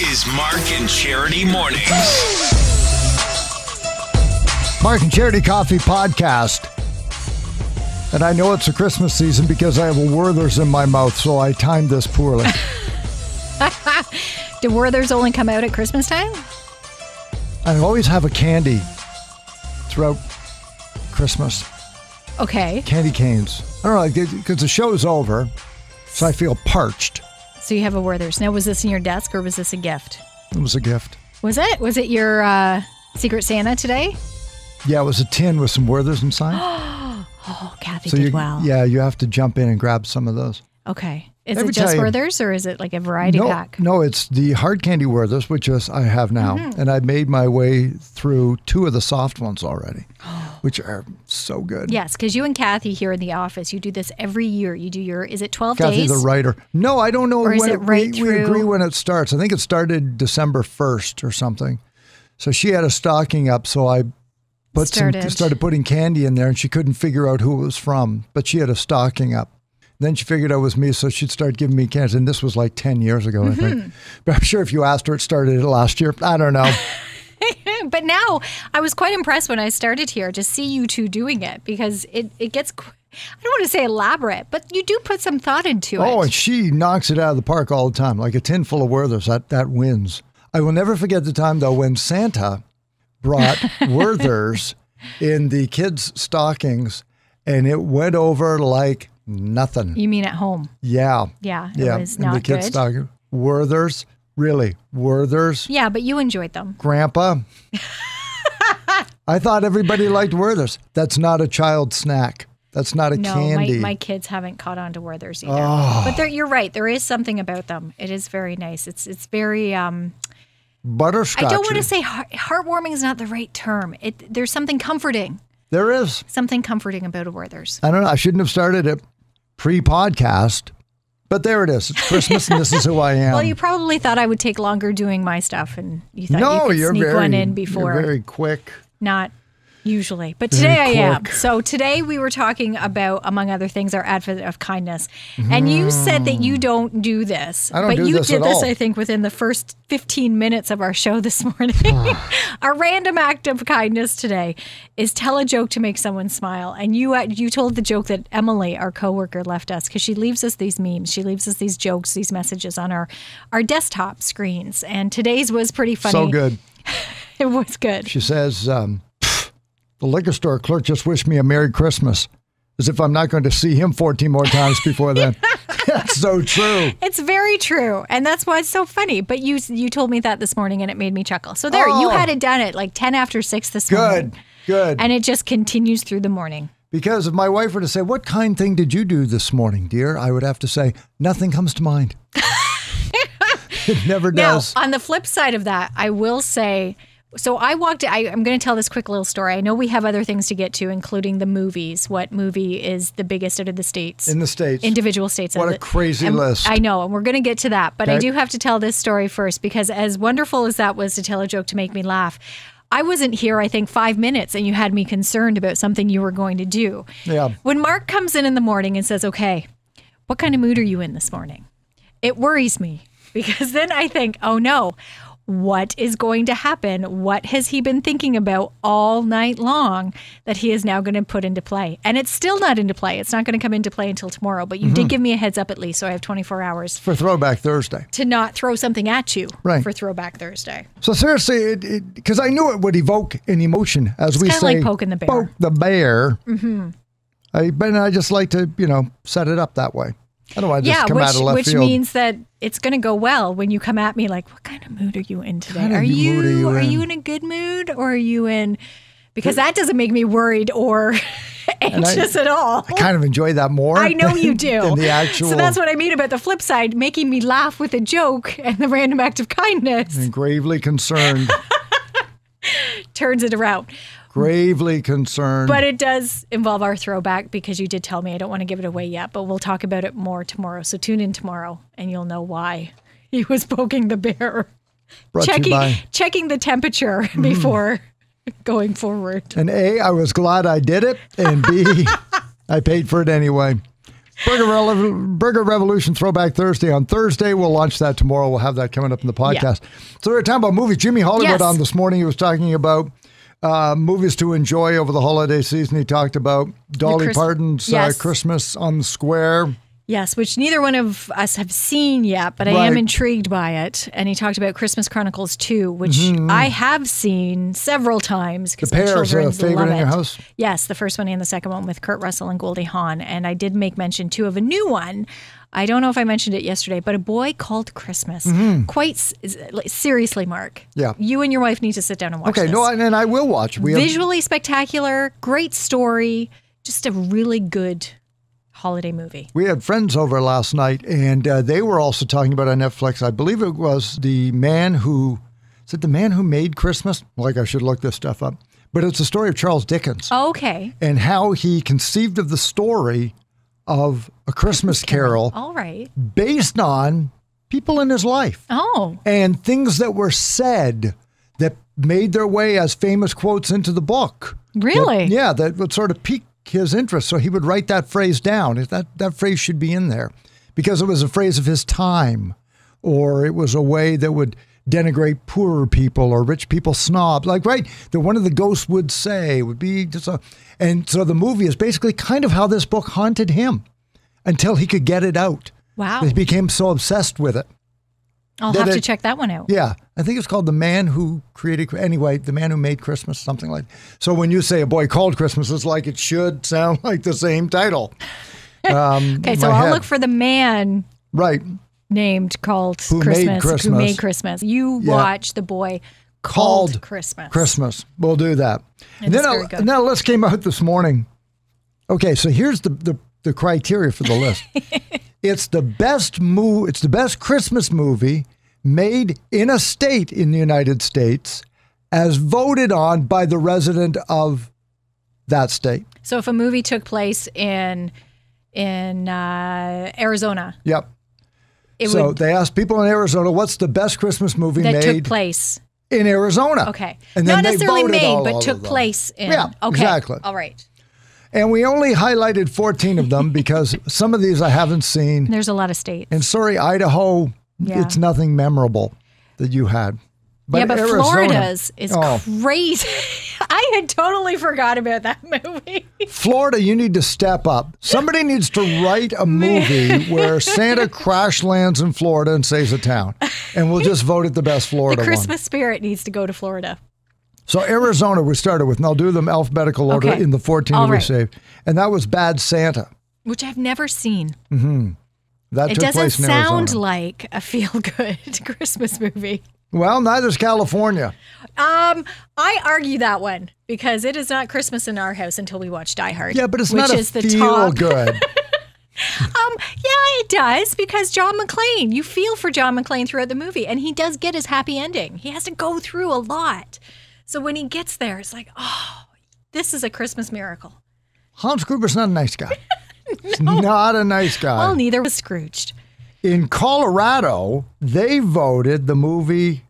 is Mark and Charity Mornings. Mark and Charity Coffee Podcast. And I know it's the Christmas season because I have a Werther's in my mouth, so I timed this poorly. Do Werther's only come out at Christmas time? I always have a candy throughout Christmas. Okay. Candy canes. I don't know, because the show's over, so I feel parched. So you have a Werther's. Now, was this in your desk or was this a gift? It was a gift. Was it? Was it your Secret Santa today? Yeah, it was a tin with some Werther's inside. Oh, Kathy did well. Yeah, you have to jump in and grab some of those. Okay. Is it just Werther's or is it like a variety pack? No, it's the hard candy Werther's, which I have now. Mm-hmm. And I made my way through two of the soft ones already, which are so good. Yes, because you and Kathy here in the office, you do this every year. You do is it 12 Kathy, days? the writer. No, I don't know or when is it right we agree when it starts. I think it started December 1st or something. So she had a stocking up, so I started putting candy in there, and she couldn't figure out who it was from, but she had a stocking up. Then she figured out it was me, so she'd start giving me candy. And this was like 10 years ago, I think. But I'm sure if you asked her, it started last year. I don't know. But now, I was quite impressed when I started here to see you two doing it, because it gets, I don't want to say elaborate, but you do put some thought into it. Oh, and she knocks it out of the park all the time, like a tin full of Werther's. That wins. I will never forget the time, though, when Santa brought Werther's in the kids' stockings, and it went over like nothing. You mean at home? Yeah. Yeah, it was not the kids' good. stocking. Werther's, really, Werther's. Yeah, but you enjoyed them. Grandpa. I thought everybody liked Werther's. That's not a child snack. That's not a candy. No, my kids haven't caught on to Werther's either. Oh. But you're right. There is something about them. It is very nice. It's very... butterscotch. I don't want to say heartwarming is not the right term. There's something comforting. There is. Something comforting about a Werther's. I don't know. I shouldn't have started it pre-podcast, but there it is. It's Christmas and this is who I am. Well, you probably thought I would take longer doing my stuff, and you thought you could sneak one in before. You're very quick. Not usually. But today I am. So today we were talking about, among other things, our advocate of kindness. And you said that you don't do this. I don't do this at all. But you did this, I think, within the first 15 minutes of our show this morning. Our random act of kindness today is tell a joke to make someone smile. And you told the joke that Emily, our coworker, left us, because she leaves us these memes. She leaves us these jokes, these messages on our desktop screens. And today's was pretty funny. So good. It was good. She says, the liquor store clerk just wished me a Merry Christmas, as if I'm not going to see him 14 more times before then. That's so true. It's very true. And that's why it's so funny. But you told me that this morning and it made me chuckle. So there, you had it done at like 10 after 6 this morning. Good. And it just continues through the morning. Because if my wife were to say, what kind thing did you do this morning, dear? I would have to say, nothing comes to mind. It never does. Now, on the flip side of that, I will say... So I'm going to tell this quick little story. I know we have other things to get to, including the movies. What movie is the biggest out of the states? In the States. Individual states. What a crazy list. I know, and we're going to get to that. But I do have to tell this story first, because as wonderful as that was to tell a joke to make me laugh, I wasn't here, I think, 5 minutes, and you had me concerned about something you were going to do. Yeah. When Mark comes in the morning and says, okay, what kind of mood are you in this morning? It worries me, because then I think, oh no, what is going to happen? What has he been thinking about all night long that he is now going to put into play? And it's still not into play. It's not going to come into play until tomorrow. But you did give me a heads up at least, so I have 24 hours. For Throwback Thursday. To not throw something at you for Throwback Thursday. So seriously, because I knew it would evoke an emotion, as we say. It's kind of like poking the bear. Poke the bear. Mm-hmm. But I just like to, set it up that way. I don't want to just come out of left field. Which means that it's going to go well when you come at me like, what kind of mood are you in today? Are you in a good mood, or are you in... Because that doesn't make me worried or anxious at all. I kind of enjoy that more. I know you do. Than the actual... So that's what I mean about the flip side, making me laugh with a joke and the random act of kindness. And gravely concerned. Turns it around. Gravely concerned. But it does involve our throwback, because you did tell me. I don't want to give it away yet, but we'll talk about it more tomorrow. So tune in tomorrow and you'll know why he was poking the bear. Checking the temperature before going forward. And A, I was glad I did it. And B, I paid for it anyway. Burger Revolution Throwback Thursday on Thursday. We'll launch that tomorrow. We'll have that coming up in the podcast. Yeah. So we were talking about movies. Jimmy Hollywood on this morning. He was talking about movies to enjoy over the holiday season. He talked about Dolly Parton's Christmas on the Square. Yes, which neither one of us have seen yet, but I am intrigued by it. And he talked about Christmas Chronicles 2, which I have seen several times because my children is a favorite love in your house? Yes, the first one and the second one with Kurt Russell and Goldie Hawn. And I did make mention, too, of a new one. I don't know if I mentioned it yesterday, but A Boy Called Christmas. Quite seriously, Mark. Yeah. You and your wife need to sit down and watch this. Okay, no, and I will watch. Visually spectacular, great story, just a really good holiday movie. We had friends over last night, and they were also talking about on Netflix. I believe it was The Man Who Made Christmas? Like, I should look this stuff up. But it's the story of Charles Dickens. Oh, okay. And how he conceived of the story of A Christmas Carol. All right. Based on people in his life. Oh. And things that were said that made their way as famous quotes into the book. Really? That would sort of pique his interest. So he would write that phrase down. That phrase should be in there because it was a phrase of his time, or it was a way that would denigrate poorer people or rich people snobs. Like, that one of the ghosts would say would be just and so the movie is basically kind of how this book haunted him until he could get it out. Wow. He became so obsessed with it. I'll have to check that one out. Yeah. I think it's called The Man Who Made Christmas, something like that. So when you say A Boy Called Christmas, it's like it should sound like the same title. Okay, so I'll look for the man named called Who Made Christmas. You watch The Boy Called Christmas. We'll do that. And then a list came out this morning. Okay, so here's the criteria for the list. It's the best Christmas movie made in a state in the United States as voted on by the resident of that state. So if a movie took place in Arizona. Yep. They asked people in Arizona, what's the best Christmas movie that made took place in Arizona? Okay. And not necessarily made, but took place in. Yeah, okay. Exactly. All right. And we only highlighted 14 of them because some of these I haven't seen. There's a lot of states. And sorry, Idaho, it's nothing memorable that you had. But but Arizona, Florida's is crazy. I had totally forgot about that movie. Florida, you need to step up. Somebody needs to write a movie where Santa crash lands in Florida and saves a town. And we'll just vote it the best Florida one. The Christmas spirit needs to go to Florida. So Arizona we started with, and I'll do them alphabetical order in the 14 that we saved. And that was Bad Santa. Which I've never seen. Mm-hmm. That took place in Arizona. It doesn't sound like a feel-good Christmas movie. Well, neither's California. I argue that one because it is not Christmas in our house until we watch Die Hard. Yeah, but it's not a feel-good. Yeah, it does because John McClane, you feel for John McClane throughout the movie, and he does get his happy ending. He has to go through a lot. So when he gets there, it's like, oh, this is a Christmas miracle. Hans Gruber's not a nice guy. He's not a nice guy. Well, neither was Scrooged. In Colorado, they voted the movie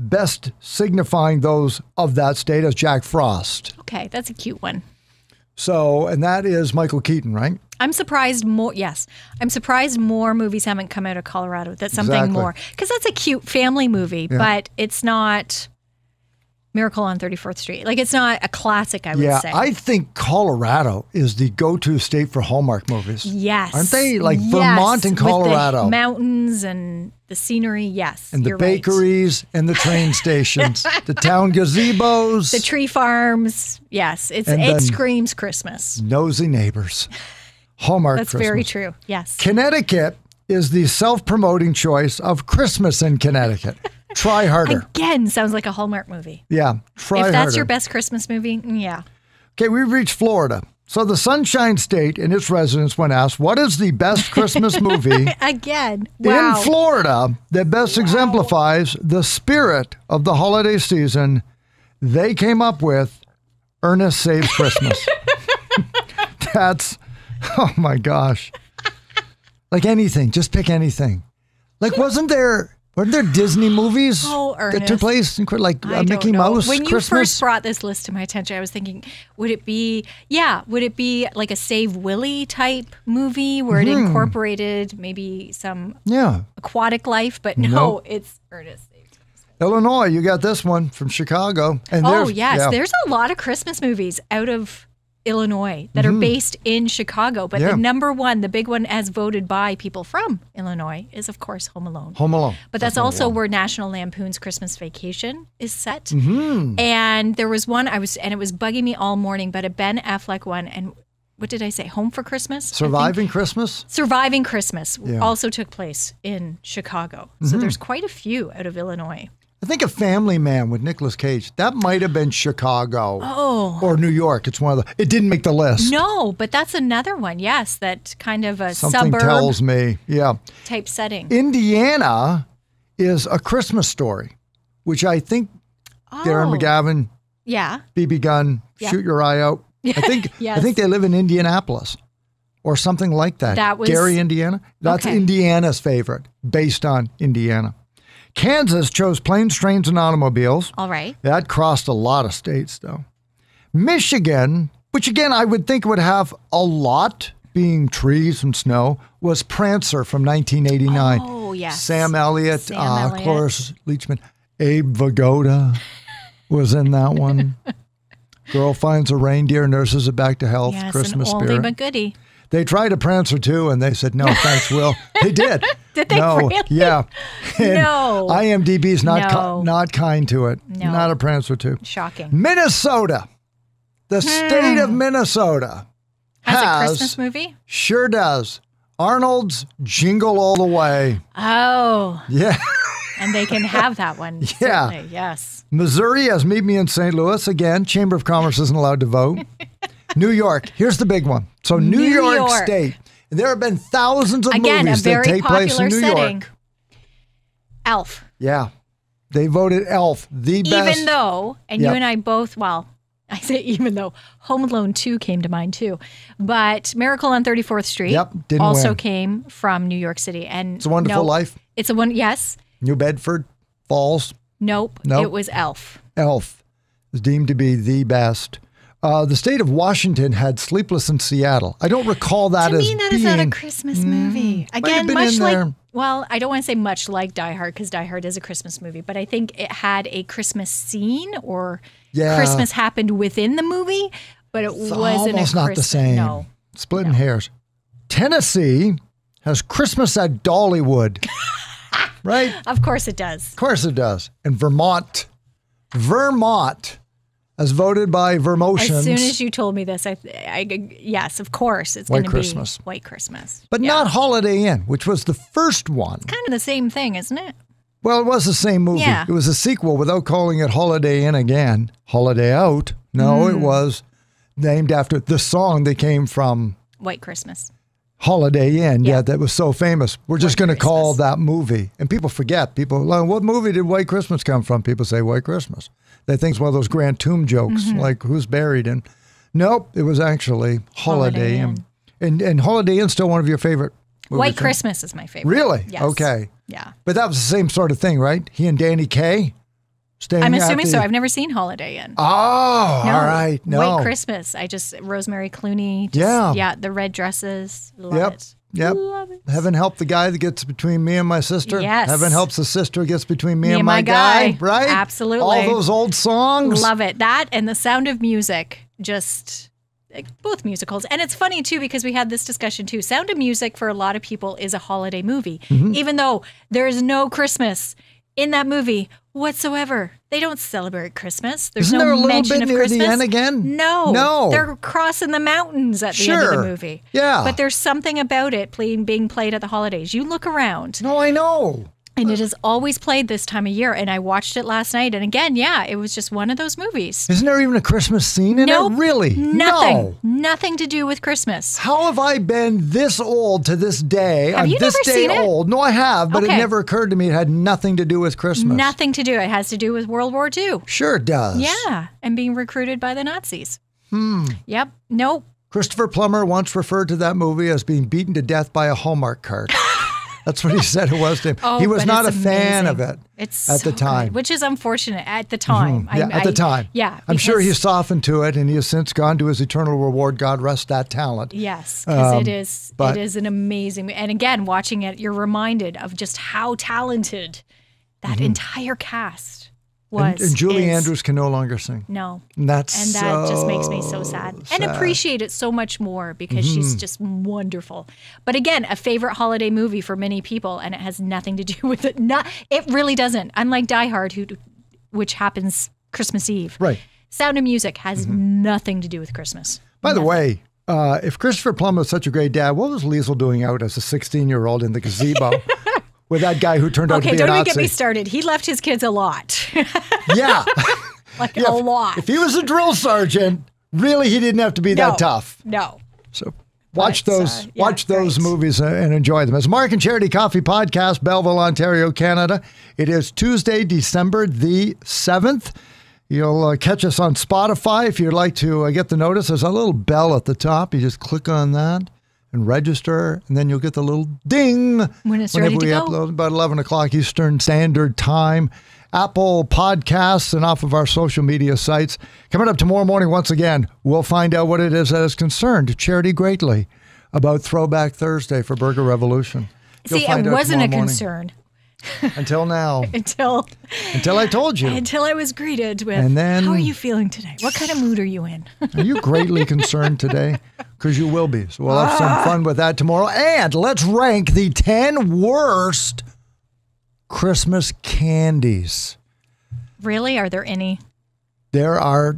best signifying those of that state as Jack Frost. Okay, that's a cute one. So, and that is Michael Keaton, right? I'm surprised more. Yes, I'm surprised more movies haven't come out of Colorado. That's something more because that's a cute family movie, but it's not Miracle on 34th Street. Like, it's not a classic, I would say. I think Colorado is the go-to state for Hallmark movies. Yes. Aren't they? Like Vermont and Colorado. With the mountains and the scenery, yes. And the bakeries and the train stations. The town gazebos. The tree farms. Yes. It screams Christmas. Nosy neighbors. Hallmark That's Christmas. very true. Yes. Connecticut is the self-promoting choice of Christmas in Connecticut. Try harder. Again, sounds like a Hallmark movie. Yeah, try harder. If that's your best Christmas movie, yeah. Okay, we've reached Florida. So the Sunshine State and its residents, when asked, what is the best Christmas movie again in Florida that best exemplifies the spirit of the holiday season, they came up with Ernest Saves Christmas. That's, oh my gosh. Like anything, just pick anything. Like, wasn't there Weren't there Disney movies Ernest, that took place in like Mickey Mouse When Christmas? you first brought this list to my attention, I was thinking, would it be like a Save Willy type movie where it incorporated maybe some aquatic life? But no, it's Ernest. Illinois, you got this one from Chicago. And there's a lot of Christmas movies out of Illinois that are based in Chicago. But the number one, the big one as voted by people from Illinois is, of course, Home Alone. Home Alone. But that's also where National Lampoon's Christmas Vacation is set. And there was one, and it was bugging me all morning, but a Ben Affleck one, and what did I say? Home for Christmas? Surviving Christmas? Surviving Christmas also took place in Chicago. So there's quite a few out of Illinois. I think A Family Man with Nicolas Cage. That might have been Chicago. Or New York. It's one of the. It didn't make the list. No, but that's another one. Yes, that kind of a Something suburb tells me. Yeah. Type setting. Indiana is A Christmas Story, which I think Darren McGavin, BB Gun, Shoot Your Eye Out. I think I think they live in Indianapolis or something like that. That was Gary, Indiana. That's Indiana's favorite, based on Indiana. Kansas chose Planes, Trains, and Automobiles. All right. That crossed a lot of states, though. Michigan, which again I would think would have a lot, being trees and snow, was Prancer from 1989. Oh, yes. Sam Elliott, Cloris Leachman, Abe Vigoda was in that one. Girl finds a reindeer, nurses it back to health. Yes, Christmas an oldie spirit. but goodie. They tried a Prancer too, and they said, no, thanks, Will. They did. Did they really? Yeah. And No. IMDb's not No. not kind to it. No. Not a Prancer too. Shocking. Minnesota. The state of Minnesota Has a Christmas movie? Sure does. Arnold's Jingle All the Way. Oh. Yeah. And they can have that one. Yeah. Certainly. Yes. Missouri has Meet Me in St. Louis. Again, Chamber of Commerce isn't allowed to vote. New York. Here's the big one. So New York State. There have been thousands of movies that take place in New York. Elf. Yeah. They voted Elf the best. Even though, and you and I both, well, I say even though, Home Alone 2 came to mind too. But Miracle on 34th Street also came from New York City. And It's a Wonderful Life. It's a one, yes. New Bedford Falls. Nope. It was Elf. Elf is deemed to be the best. The state of Washington had Sleepless in Seattle. I don't recall that as being... To me, that is not a Christmas movie. Again, much like... there. Well, I don't want to say much like Die Hard, because Die Hard is a Christmas movie, but I think it had a Christmas scene or Christmas happened within the movie, but it wasn't almost not the same. No. Splitting hairs. Tennessee has Christmas at Dollywood. Right? Of course it does. Of course it does. And Vermont, as voted by Vermotions. As soon as you told me this, yes, of course, it's going to be White Christmas. But not Holiday Inn, which was the first one. It's kind of the same thing, isn't it? Well, it was the same movie. Yeah. It was a sequel without calling it Holiday Inn again. Holiday Out. No, it was named after the song that came from White Christmas. Holiday Inn. Yeah, that was so famous. We're just going to call that movie. And people forget. People, like, what movie did White Christmas come from? People say White Christmas. They think it's one of those Grand Tomb jokes, like who's buried in. Nope, it was actually Holiday Inn. And Holiday Inn's still one of your favorite movies. White Christmas is my favorite. Really? Yes. Okay. Yeah. But that was the same sort of thing, right? He and Danny Kaye staying I'm assuming so. I've never seen Holiday Inn. Oh, all right. No. White Christmas. Rosemary Clooney. Yeah, the red dresses. Love it. Yep. Love it. Heaven help the guy that gets between me and my sister. Yes. Heaven helps the sister who gets between me and my guy. Right? Absolutely. All those old songs. Love it. That and The Sound of Music. Just both musicals. And it's funny too, because we had this discussion too. Sound of Music for a lot of people is a holiday movie, even though there is no Christmas in that movie whatsoever. They don't celebrate Christmas. There's Isn't no there a little mention bit of near Christmas. the end again? No. They're crossing the mountains at the end of the movie. Yeah. But there's something about it being played at the holidays. You look around. No, I know. And it is always played this time of year. And I watched it last night. And again, it was just one of those movies. Isn't there even a Christmas scene in it? Really? Nothing. No. Nothing to do with Christmas. How have I been this old to this day? Have you never seen it? Old. No, I have, but it never occurred to me it had nothing to do with Christmas. Nothing to do. It has to do with World War II. Sure it does. Yeah. And being recruited by the Nazis. Yep. Nope. Christopher Plummer once referred to that movie as being beaten to death by a Hallmark card. That's what he said it was to him. Oh, he was but not a it's fan amazing. of it It's at the so time. good, which is unfortunate at the time. Yeah, at the time. Yeah. I'm sure because- he softened to it, and he has since gone to his eternal reward. God rest that talent. Yes, because it but- is an amazing. And again, watching it, you're reminded of just how talented that entire cast was. And Julie is. Andrews can no longer sing. No. And that just makes me so sad. And appreciate it so much more because she's just wonderful. But again, a favorite holiday movie for many people, and it has nothing to do with it. It really doesn't. Unlike Die Hard, which happens Christmas Eve. Right. Sound of Music has nothing to do with Christmas. By the way, if Christopher Plummer was such a great dad, what was Liesl doing out as a 16-year-old in the gazebo with that guy who turned out to be a Nazi? Okay, don't even get me started. He left his kids a lot. Yeah. A lot. If he was a drill sergeant, really he didn't have to be that tough. No. So watch But, those great. movies and enjoy them. It's Mark and Charity Coffee Podcast, Belleville, Ontario, Canada. It is Tuesday, December the 7th. You'll catch us on Spotify. If you'd like to get the notice, there's a little bell at the top. You just click on that and register, and then you'll get the little ding When it's whenever ready to we go. upload about 11 o'clock Eastern Standard Time. Apple Podcasts and off of our social media sites. Coming up tomorrow morning, once again, we'll find out what it is that has concerned Charity greatly about Throwback Thursday for Burger Revolution. You'll See, find it out wasn't a tomorrow morning. concern Until now. until Until I told you. until I was greeted with, And then- how are you feeling today? What kind of mood are you in? Are you greatly concerned today? Because you will be. So we'll have some fun with that tomorrow. And let's rank the 10 worst Christmas candies. Really? Are there any? There are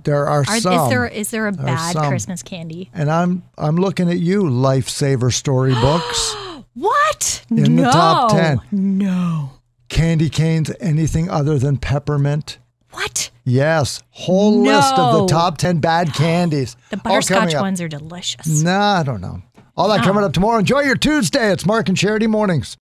some. Is there a bad some. Christmas candy? And I'm looking at you, Lifesaver Storybooks. What? In the top 10. No. Candy canes, anything other than peppermint. What? Yes. Whole list of the No. top 10 bad candies. The All coming butterscotch up. ones are delicious. Nah, I don't know. All that coming up tomorrow. Enjoy your Tuesday. It's Mark and Charity Mornings.